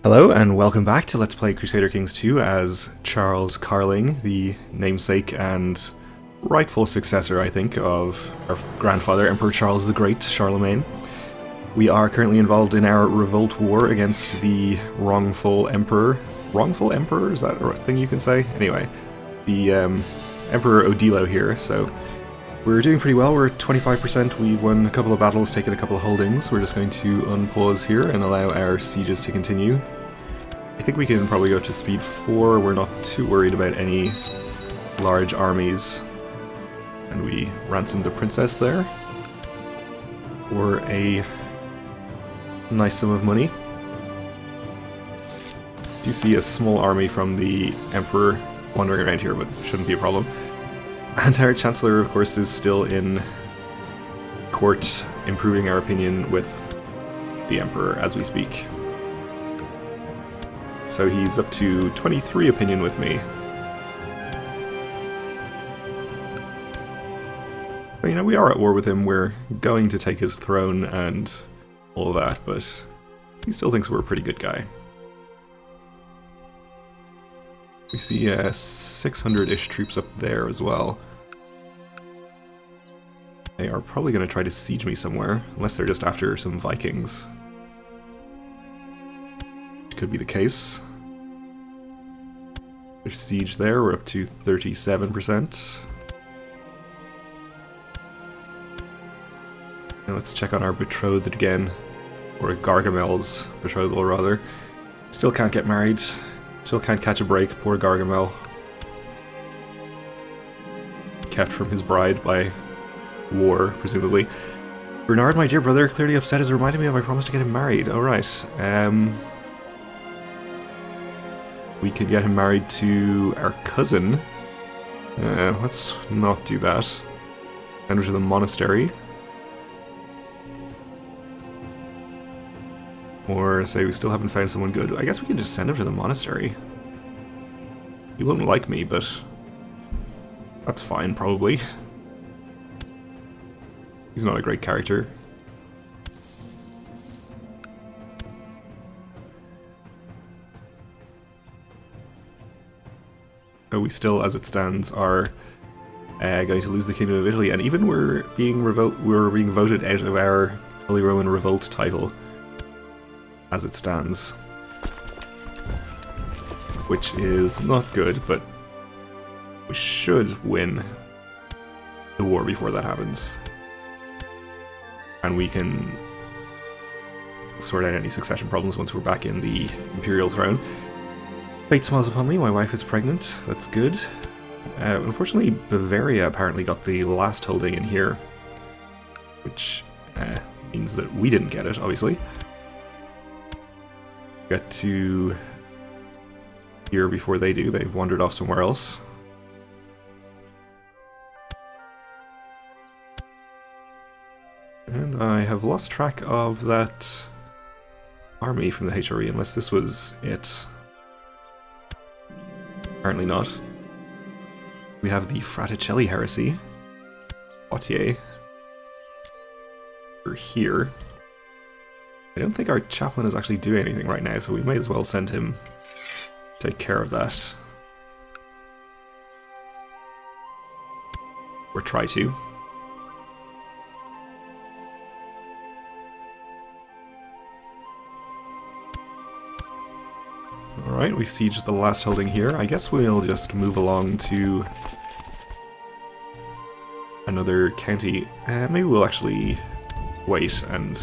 Hello and welcome back to Let's Play Crusader Kings 2 as Charles Karling, the namesake and rightful successor, I think, of our grandfather, Emperor Charles the Great, Charlemagne. We are currently involved in our revolt war against the wrongful emperor. Wrongful emperor? Is that a thing you can say? Anyway, the Emperor Odilo here, so we're doing pretty well. We're at 25%, we won a couple of battles, taken a couple of holdings. We're just going to unpause here and allow our sieges to continue. I think we can probably go to speed 4, we're not too worried about any large armies. And we ransomed the princess there for a nice sum of money. Do see a small army from the Emperor wandering around here, but shouldn't be a problem. And our Chancellor, of course, is still in court, improving our opinion with the Emperor as we speak. So he's up to 23 opinion with me. But, you know, we are at war with him, we're going to take his throne and all that, but he still thinks we're a pretty good guy. We see 600-ish troops up there as well. They are probably going to try to siege me somewhere, unless they're just after some Vikings. Could be the case. There's siege there, we're up to 37%. Now let's check on our betrothed again, or Gargamel's betrothal rather. Still can't get married, still can't catch a break, poor Gargamel. Kept from his bride by war, presumably. Bernard, my dear brother, clearly upset, has reminded me of my promise to get him married. Alright, we could get him married to our cousin. Let's not do that. Send her to the monastery. Or say we still haven't found someone good. I guess we can just send him to the monastery. He won't like me, but that's fine, probably. He's not a great character. So we still, as it stands, are going to lose the Kingdom of Italy, and even we're being voted out of our Holy Roman Revolt title, as it stands. Which is not good, but we should win the war before that happens. And we can sort out any succession problems once we're back in the Imperial throne. Fate smiles upon me, my wife is pregnant, that's good. Unfortunately, Bavaria apparently got the last holding in here, which means that we didn't get it, obviously. Get to here before they do, they've wandered off somewhere else. And I have lost track of that army from the HRE, unless this was it. Apparently not. We have the Fraticelli heresy. Poitiers. We're here. I don't think our chaplain is actually doing anything right now, so we may as well send him to take care of that. Or try to. Alright, we sieged the last holding here. I guess we'll just move along to another county. Maybe we'll actually wait and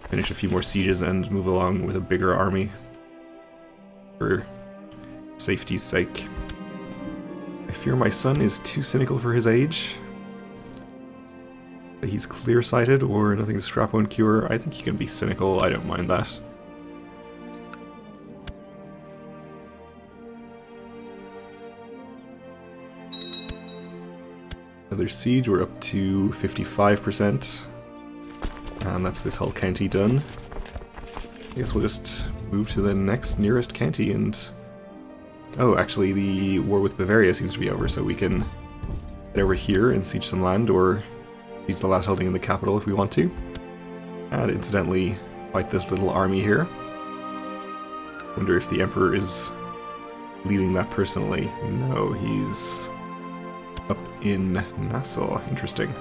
finish a few more sieges and move along with a bigger army for safety's sake. I fear my son is too cynical for his age. He's clear-sighted or nothing to strap on cure. I think he can be cynical, I don't mind that. Another siege, we're up to 55%. And that's this whole county done. I guess we'll just move to the next nearest county and... Oh, actually the war with Bavaria seems to be over, so we can get over here and siege some land, or use the last holding in the capital if we want to. And incidentally, fight this little army here. Wonder if the Emperor is leading that personally. No, he's up in Nassau. Interesting.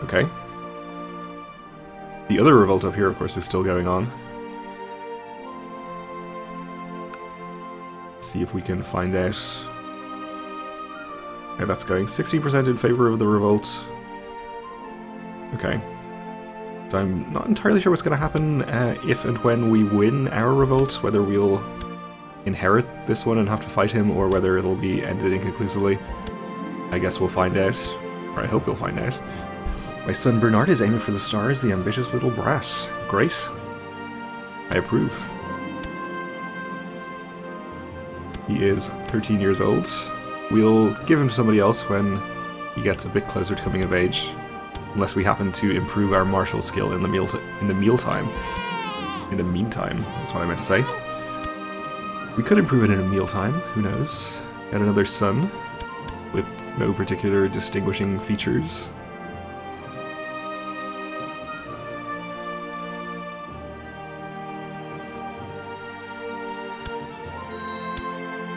Okay. The other revolt up here, of course, is still going on. See if we can find out how that's going. 16% in favor of the revolt. Okay. So I'm not entirely sure what's going to happen if and when we win our revolt, whether we'll inherit this one and have to fight him, or whether it'll be ended inconclusively. I guess we'll find out, or I hope we'll find out. My son Bernard is aiming for the stars, the ambitious little brat. Great. I approve. He is 13 years old. We'll give him to somebody else when he gets a bit closer to coming of age. Unless we happen to improve our martial skill in the meantime. In the meantime, that's what I meant to say. We could improve it in a mealtime, who knows. Get another son with no particular distinguishing features.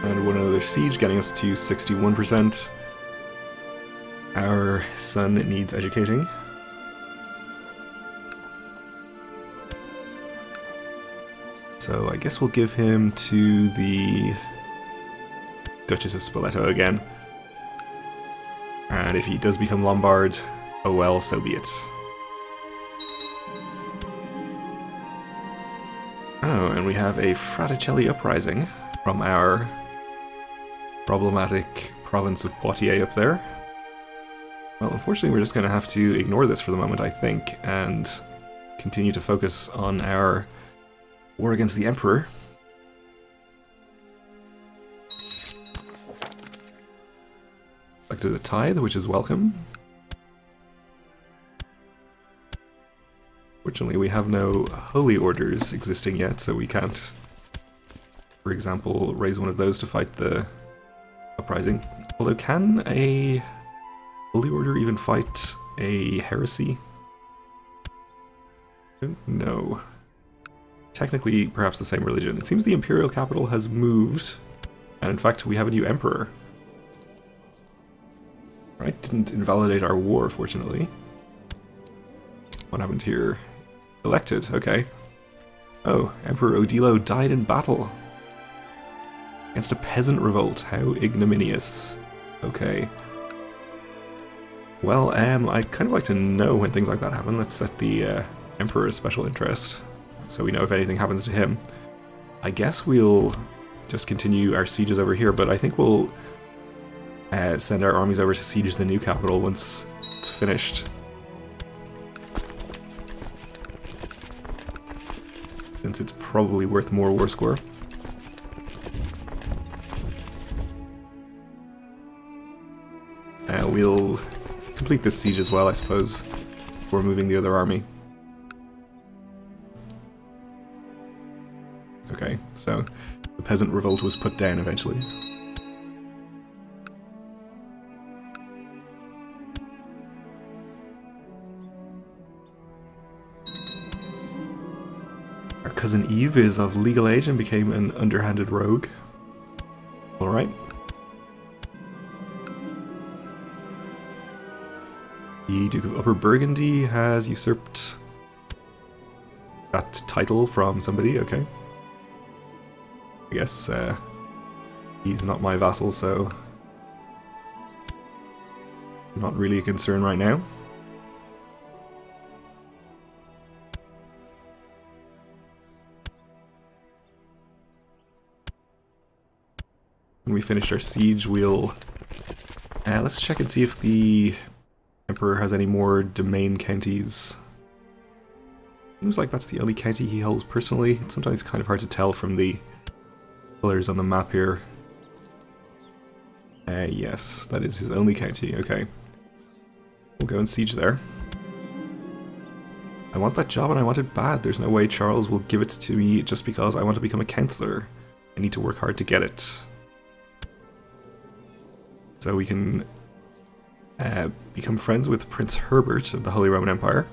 And one another siege, getting us to 61%. Our son needs educating. So I guess we'll give him to the Duchess of Spoleto again. And if he does become Lombard, oh well, so be it. Oh, and we have a Fraticelli uprising from our problematic province of Poitiers up there. Well, unfortunately we're just going to have to ignore this for the moment, I think, and continue to focus on our war against the Emperor. Back to the tithe, which is welcome. Fortunately, we have no holy orders existing yet, so we can't, for example, raise one of those to fight the uprising. Although, can a holy order even fight a heresy? No. Technically, perhaps the same religion. It seems the imperial capital has moved, and in fact, we have a new emperor. Right? Didn't invalidate our war, fortunately. What happened here? Elected, okay. Oh, Emperor Odilo died in battle. Against a peasant revolt. How ignominious. Okay. Well, I'd kind of like to know when things like that happen. Let's set the Emperor's special interest, so we know if anything happens to him. I guess we'll just continue our sieges over here, but I think we'll send our armies over to siege the new capital once it's finished. Since it's probably worth more war score. We'll complete this siege as well, I suppose, before moving the other army. Okay, so the peasant revolt was put down eventually. Our cousin Eve is of legal age and became an underhanded rogue. Alright. The Duke of Upper Burgundy has usurped that title from somebody, okay. I guess he's not my vassal, so not really a concern right now. When we finish our siege, we'll let's check and see if the Emperor has any more domain counties. Seems like that's the only county he holds personally. It's sometimes kind of hard to tell from the colors on the map here. Yes, that is his only county, okay. We'll go and siege there. I want that job and I want it bad. There's no way Charles will give it to me just because I want to become a councillor. I need to work hard to get it. So we can become friends with Prince Herbert of the Holy Roman Empire.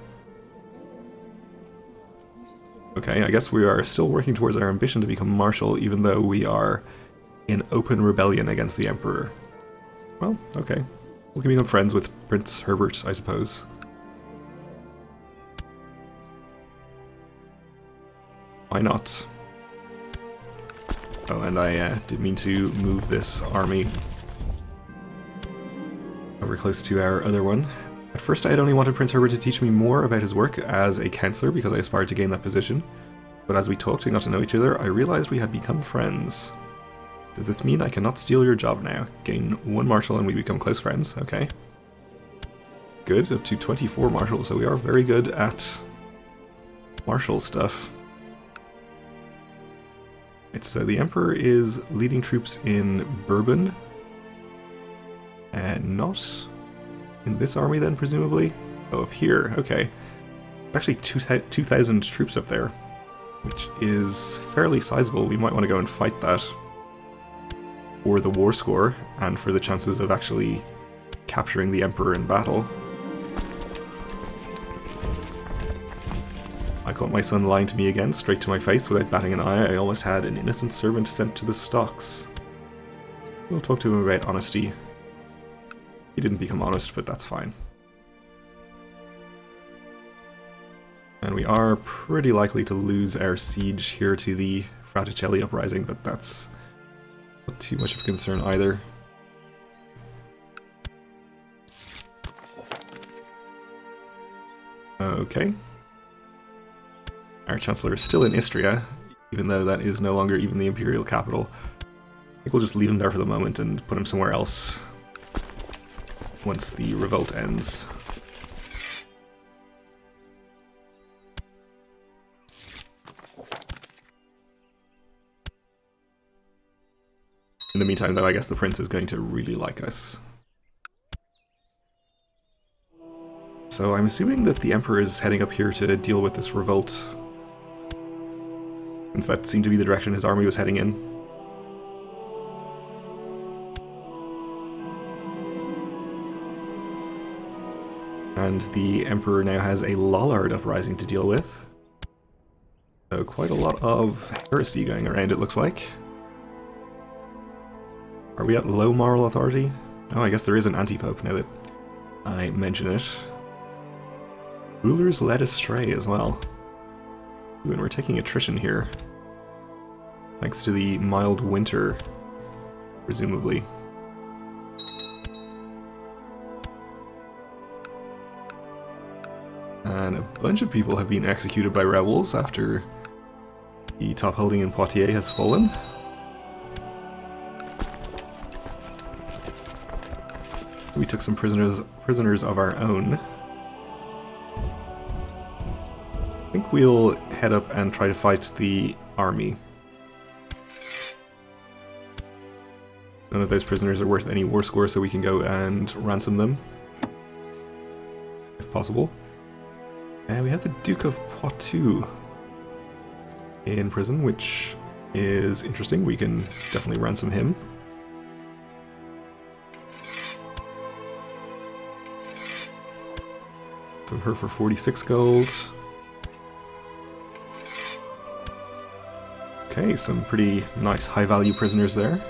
Okay, I guess we are still working towards our ambition to become marshal, even though we are in open rebellion against the Emperor. Well, okay. We can become friends with Prince Herbert, I suppose. Why not? Oh, and I did mean to move this army over close to our other one. At first I had only wanted Prince Herbert to teach me more about his work as a councillor because I aspired to gain that position. But as we talked and got to know each other, I realised we had become friends. Does this mean I cannot steal your job now? Gain 1 marshal and we become close friends, okay. Good, up to 24 marshals, so we are very good at marshal stuff. So the Emperor is leading troops in Bourbon. And not in this army then, presumably? Oh, up here, okay. Actually 2,000 troops up there, which is fairly sizable. We might want to go and fight that for the war score, and for the chances of actually capturing the Emperor in battle. I caught my son lying to me again, straight to my face, without batting an eye. I almost had an innocent servant sent to the stocks. We'll talk to him about honesty. He didn't become honest, but that's fine. And we are pretty likely to lose our siege here to the Fraticelli uprising, but that's not too much of a concern either. Okay. Our Chancellor is still in Istria, even though that is no longer even the Imperial capital. I think we'll just leave him there for the moment and put him somewhere else once the revolt ends. In the meantime, though, I guess the prince is going to really like us. So I'm assuming that the Emperor is heading up here to deal with this revolt, since that seemed to be the direction his army was heading in. And the Emperor now has a Lollard uprising to deal with. So quite a lot of heresy going around, it looks like. Are we at low moral authority? Oh, I guess there is an anti-pope now that I mention it. Rulers led astray as well. Ooh, and we're taking attrition here. Thanks to the mild winter, presumably. And a bunch of people have been executed by rebels after the top holding in Poitiers has fallen. We took some prisoners of our own. I think we'll head up and try to fight the army. None of those prisoners are worth any war score, so we can go and ransom them, if possible. And we have the Duke of Poitou in prison, which is interesting. We can definitely ransom him. So her for 46 gold. Okay, some pretty nice high-value prisoners there.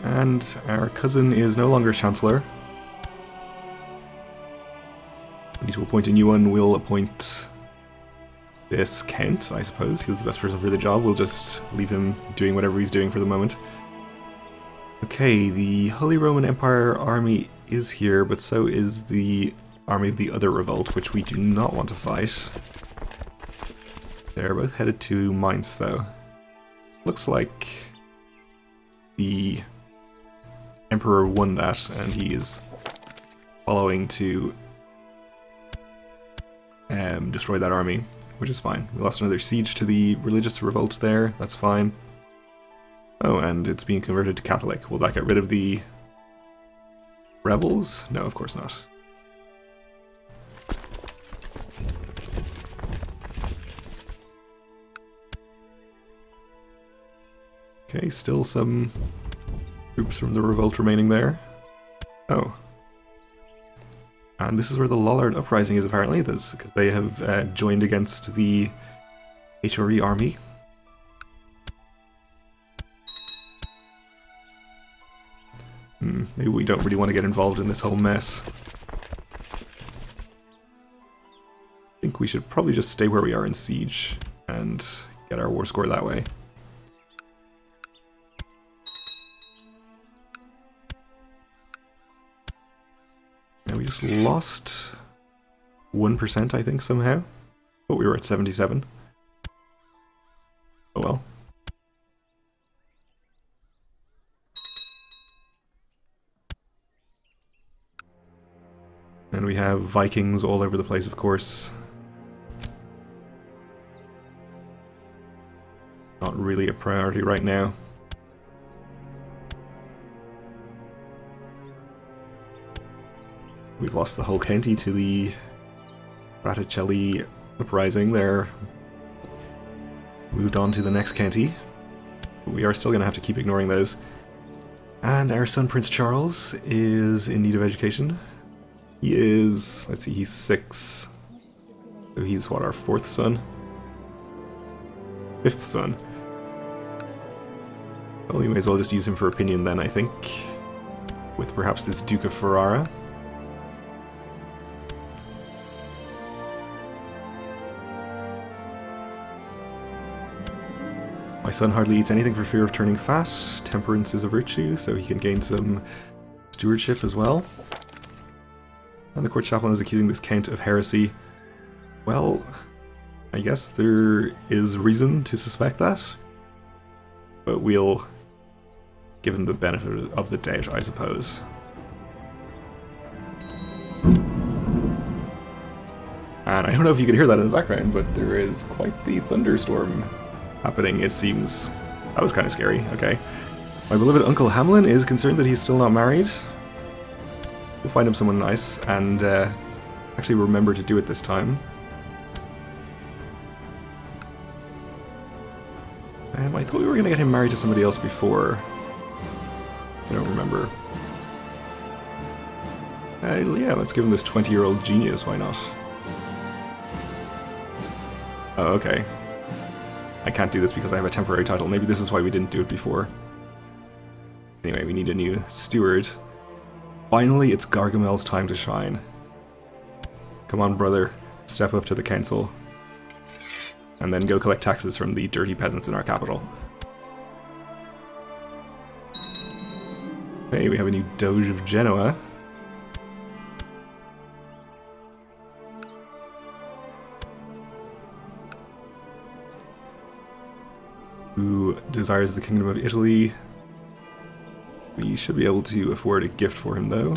And our cousin is no longer Chancellor. We need to appoint a new one. We'll appoint this Count, I suppose. He's the best person for the job. We'll just leave him doing whatever he's doing for the moment. Okay, the Holy Roman Empire army is here, but so is the army of the other revolt, which we do not want to fight. They're both headed to Mainz, though. Looks like the Emperor won that, and he is following to destroy that army, which is fine. We lost another siege to the religious revolt there, that's fine. Oh, and it's being converted to Catholic. Will that get rid of the rebels? No, of course not. Okay, still some troops from the revolt remaining there. Oh. And this is where the Lollard Uprising is apparently, because they have joined against the HRE army. Maybe we don't really want to get involved in this whole mess. I think we should probably just stay where we are in siege and get our war score that way. And we just lost 1%, I think, somehow. But we were at 77. Oh well. And we have Vikings all over the place, of course. Not really a priority right now. We've lost the whole county to the Fraticelli uprising. They're moved on to the next county. But we are still going to have to keep ignoring those. And our son Prince Charles is in need of education. He is, let's see, he's 6. So he's what, our 4th son? 5th son. Well, we may as well just use him for opinion then, I think. With perhaps this Duke of Ferrara. My son hardly eats anything for fear of turning fat. Temperance is a virtue, so he can gain some stewardship as well. And the court chaplain is accusing this count of heresy. Well, I guess there is reason to suspect that. But we'll give him the benefit of the doubt, I suppose. And I don't know if you can hear that in the background, but there is quite the thunderstorm happening, it seems. That was kind of scary, okay. My beloved Uncle Hamlin is concerned that he's still not married. We'll find him someone nice, and actually remember to do it this time. I thought we were going to get him married to somebody else before. I don't remember. Yeah, let's give him this 20-year-old genius, why not? Oh, okay. I can't do this because I have a temporary title. Maybe this is why we didn't do it before. Anyway, we need a new steward. Finally, it's Gargamel's time to shine. Come on, brother. Step up to the council. And then go collect taxes from the dirty peasants in our capital. Okay, we have a new Doge of Genoa. Who desires the Kingdom of Italy. We should be able to afford a gift for him, though.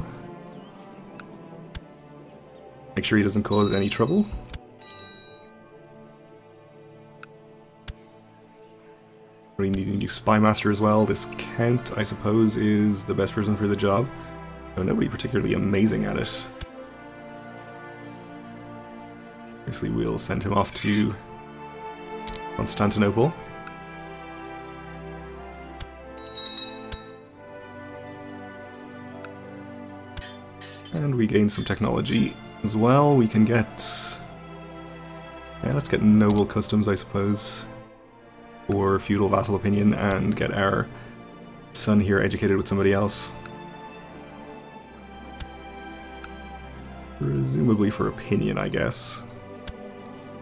Make sure he doesn't cause any trouble. We need a new spy master as well. This Count, I suppose, is the best person for the job. So nobody particularly amazing at it. Obviously, we'll send him off to Constantinople. And we gain some technology as well. We can get... yeah, let's get noble customs, I suppose. Or feudal vassal opinion, and get our son here educated with somebody else. Presumably for opinion, I guess.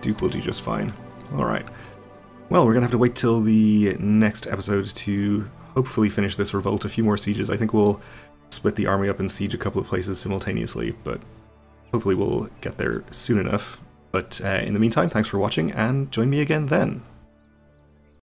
Duke will do just fine. Alright. Well, we're gonna have to wait till the next episode to hopefully finish this revolt. A few more sieges. I think we'll split the army up and siege a couple of places simultaneously, but hopefully we'll get there soon enough. But in the meantime, thanks for watching, and join me again then.